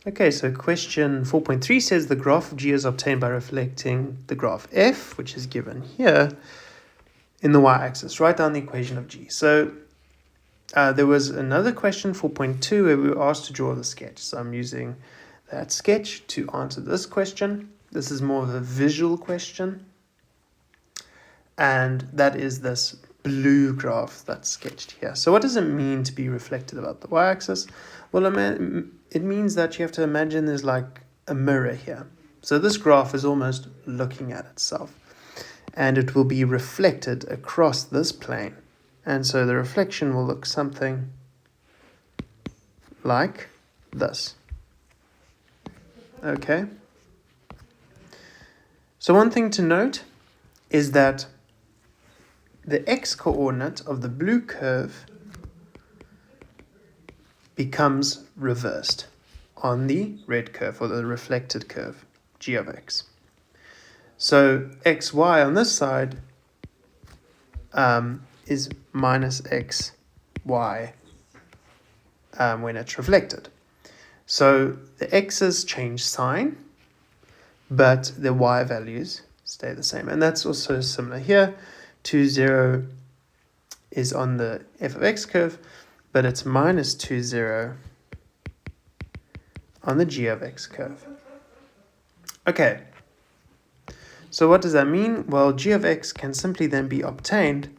Okay, so question 4.3 says the graph of G is obtained by reflecting the graph F, which is given here, in the y-axis. Write down the equation of G. So there was another question, 4.2, where we were asked to draw the sketch. So I'm using that sketch to answer this question. This is more of a visual question. And that is this blue graph that's sketched here. So what does it mean to be reflected about the y-axis? Well, it means that you have to imagine there's like a mirror here. So this graph is almost looking at itself. And it will be reflected across this plane. And so the reflection will look something like this. Okay. So one thing to note is that the x-coordinate of the blue curve becomes reversed on the red curve, or the reflected curve, g of x. So xy on this side is minus xy when it's reflected. So the x's change sign, but the y values stay the same. And that's also similar here. 2, 0 is on the f of x curve, but it's minus 2, 0 on the g of x curve. Okay, so what does that mean? Well, g of x can simply then be obtained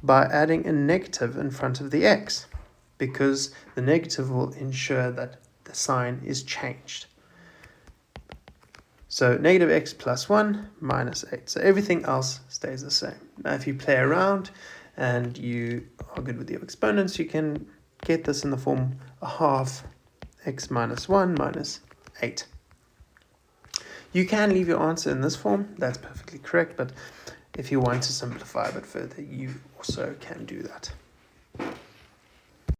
by adding a negative in front of the x, because the negative will ensure that the sign is changed. So negative x plus 1 minus 8. So everything else stays the same. Now if you play around and you are good with your exponents, you can get this in the form a half x minus 1 minus 8. You can leave your answer in this form. That's perfectly correct. But if you want to simplify a bit further, you also can do that.